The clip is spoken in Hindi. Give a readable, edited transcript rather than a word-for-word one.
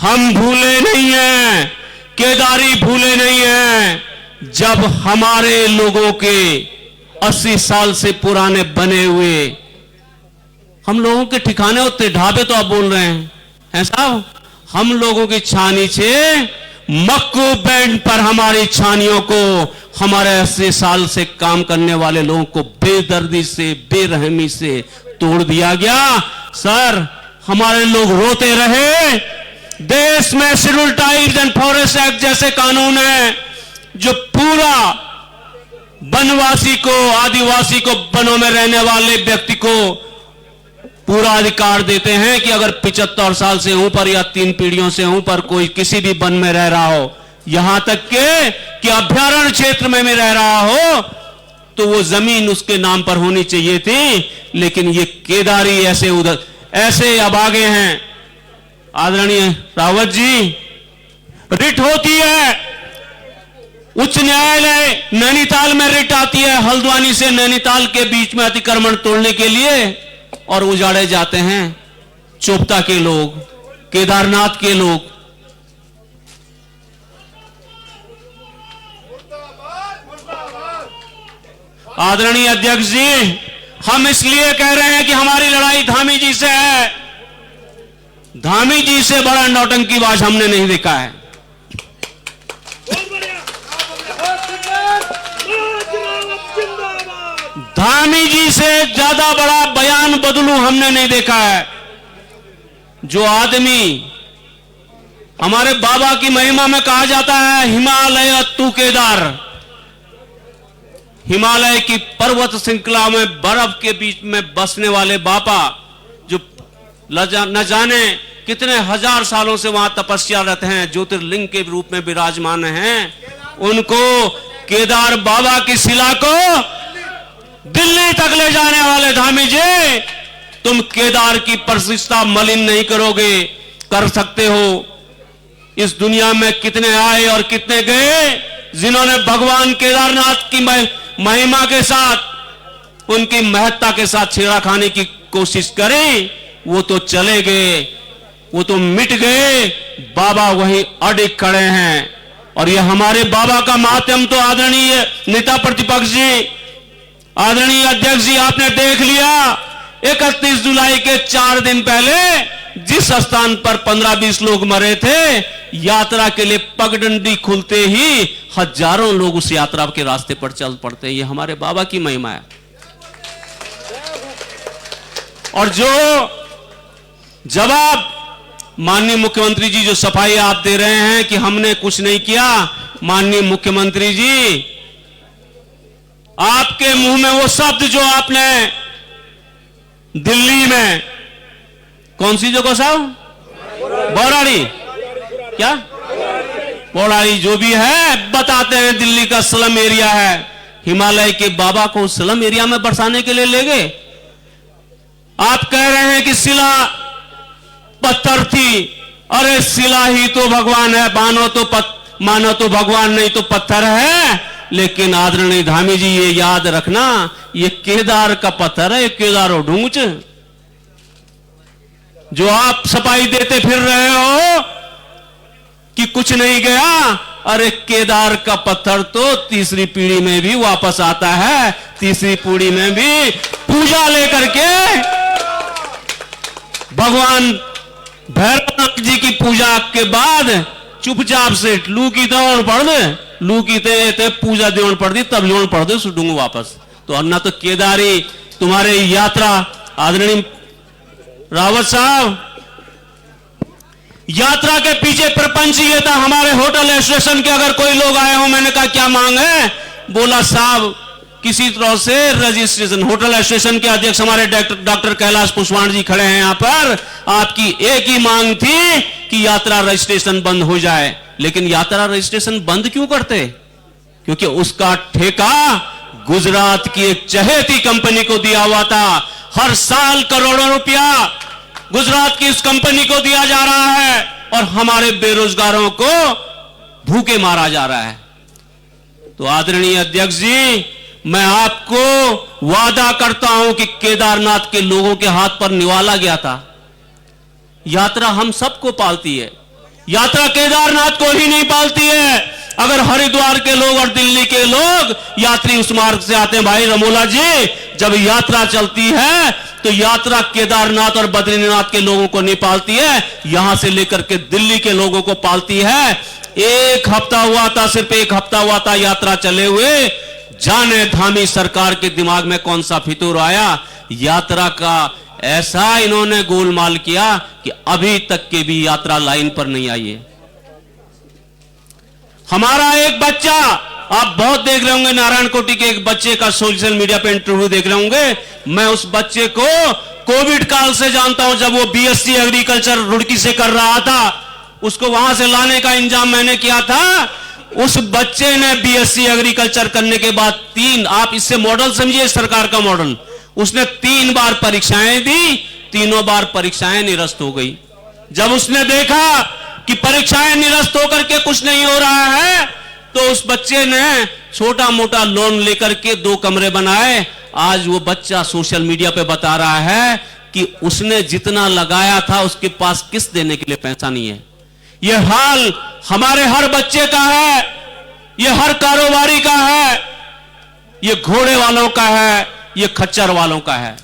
हम भूले नहीं हैं, केदारी भूले नहीं हैं। जब हमारे लोगों के 80 साल से पुराने बने हुए हम लोगों के ठिकाने होते ढाबे, तो आप बोल रहे हैं साहब, हम लोगों की छानी से मक्कू बैंड पर हमारी छानियों को, हमारे 80 साल से काम करने वाले लोगों को बेदर्दी से, बेरहमी से तोड़ दिया गया। सर, हमारे लोग रोते रहे। देश में schedule tribes and forest act जैसे कानून है जो पूरा वनवासी को, आदिवासी को, वनों में रहने वाले व्यक्ति को पूरा अधिकार देते हैं कि अगर 75 साल से ऊपर या 3 पीढ़ियों से ऊपर कोई किसी भी वन में रह रहा हो, यहां तक के कि अभयारण्य क्षेत्र में भी रह रहा हो, तो वो जमीन उसके नाम पर होनी चाहिए थी। लेकिन ये केदारी ऐसे अभागे हैं। आदरणीय रावत जी, रिट होती है, उच्च न्यायालय नैनीताल में रिट आती है हल्द्वानी से नैनीताल के बीच में अतिक्रमण तोड़ने के लिए, और उजाड़े जाते हैं चोपता के लोग, केदारनाथ के लोग। आदरणीय अध्यक्ष जी, हम इसलिए कह रहे हैं कि हमारी लड़ाई धामी जी से है। धामी जी से बड़ा नौटंकीबाज हमने नहीं देखा है। धामी जी से ज्यादा बड़ा बयान बदलू हमने नहीं देखा है। जो आदमी, हमारे बाबा की महिमा में कहा जाता है हिमालय तू केदार, हिमालय की पर्वत श्रृंखला में बर्फ के बीच में बसने वाले बाबा, जो न जाने कितने हजार सालों से वहां तपस्यारत हैं, ज्योतिर्लिंग के रूप में विराजमान हैं, उनको, केदार बाबा की शिला को दिल्ली तक ले जाने वाले धामी जी, तुम केदार की प्रतिष्ठा मलिन नहीं करोगे। कर सकते हो। इस दुनिया में कितने आए और कितने गए जिन्होंने भगवान केदारनाथ की महिमा के साथ, उनकी महत्ता के साथ छेड़ा खाने की कोशिश करी, वो तो चले गए, वो तो मिट गए। बाबा वहीं अडिग खड़े हैं। और ये हमारे बाबा का माध्यम तो आदरणीय नेता प्रतिपक्ष जी, आदरणीय अध्यक्ष जी, आपने देख लिया 31 जुलाई के 4 दिन पहले जिस स्थान पर 15-20 लोग मरे थे, यात्रा के लिए पगडंडी खुलते ही हजारों लोग उस यात्रा के रास्ते पर चल पड़ते। ये हमारे बाबा की महिमा है। और जो जवाब माननीय मुख्यमंत्री जी, जो सफाई आप दे रहे हैं कि हमने कुछ नहीं किया, माननीय मुख्यमंत्री जी, आपके मुंह में वो शब्द जो आपने दिल्ली में, कौन सी जगह साहब, बौराड़ी, क्या बौराड़ी जो भी है, बताते हैं दिल्ली का स्लम एरिया है, हिमालय के बाबा को स्लम एरिया में बरसाने के लिए ले गए। आप कह रहे हैं कि शिला पत्थर थी। अरे शिला ही तो भगवान है, मानो तो भगवान नहीं तो पत्थर है। लेकिन आदरणीय धामी जी, ये याद रखना, ये केदार का पत्थर है, केदार और ढूंच जो आप सफाई देते फिर रहे हो कि कुछ नहीं गया। अरे केदार का पत्थर तो तीसरी पीढ़ी में भी वापस आता है, तीसरी पीढ़ी में भी पूजा लेकर के भगवान भैरवनाथ जी की पूजा के बाद चुपचाप से लू की दौड़ पड़ दे, लू की ते पूजा देवण पड़ दी, तब लोण पड़ दे सुडूंग वापस। तो अन्ना तो केदारी तुम्हारे यात्रा, आदरणीय रावत साहब, यात्रा के पीछे प्रपंच ये था हमारे होटल स्टेशन के अगर कोई लोग आए हो। मैंने कहा क्या मांग है? बोला साहब किसी तरह से रजिस्ट्रेशन, होटल स्टेशन के अध्यक्ष हमारे डॉक्टर कैलाश पुष्पाण जी खड़े हैं यहां पर, आपकी एक ही मांग थी कि यात्रा रजिस्ट्रेशन बंद हो जाए। लेकिन यात्रा रजिस्ट्रेशन बंद क्यों करते? क्योंकि उसका ठेका गुजरात की एक चहेती कंपनी को दिया हुआ था। हर साल करोड़ों रुपया गुजरात की इस कंपनी को दिया जा रहा है और हमारे बेरोजगारों को भूखे मारा जा रहा है। तो आदरणीय अध्यक्ष जी, मैं आपको वादा करता हूं कि केदारनाथ के लोगों के हाथ पर निवाला गया था। यात्रा हम सबको पालती है, यात्रा केदारनाथ को ही नहीं पालती है। अगर हरिद्वार के लोग और दिल्ली के लोग यात्री उस मार्ग से आते हैं, भाई रमोला जी, जब यात्रा चलती है तो यात्रा केदारनाथ और बद्रीनाथ के लोगों को नहीं पालती है, यहां से लेकर के दिल्ली के लोगों को पालती है। एक हफ्ता हुआ था, सिर्फ एक हफ्ता हुआ था यात्रा चले हुए, जाने धामी सरकार के दिमाग में कौन सा फितूर आया, यात्रा का ऐसा इन्होंने गोलमाल किया कि अभी तक के भी यात्रा लाइन पर नहीं आई है। हमारा एक बच्चा, आप बहुत देख रहे होंगे, नारायण कोटी के एक बच्चे का सोशल मीडिया पे इंटरव्यू देख रहे होंगे। मैं उस बच्चे को कोविड काल से जानता हूं, जब वो बीएससी एग्रीकल्चर रुड़की से कर रहा था, उसको वहां से लाने का इंतजाम मैंने किया था। उस बच्चे ने बीएससी एग्रीकल्चर करने के बाद आप इससे मॉडल समझिए, सरकार का मॉडल, उसने 3 बार परीक्षाएं दी, तीनों बार परीक्षाएं निरस्त हो गई। जब उसने देखा कि परीक्षाएं निरस्त होकर के कुछ नहीं हो रहा है, तो उस बच्चे ने छोटा मोटा लोन लेकर के 2 कमरे बनाए। आज वो बच्चा सोशल मीडिया पे बता रहा है कि उसने जितना लगाया था उसके पास किस्त देने के लिए पैसा नहीं है। यह हाल हमारे हर बच्चे का है, यह हर कारोबारी का है, यह घोड़े वालों का है, यह खच्चर वालों का है।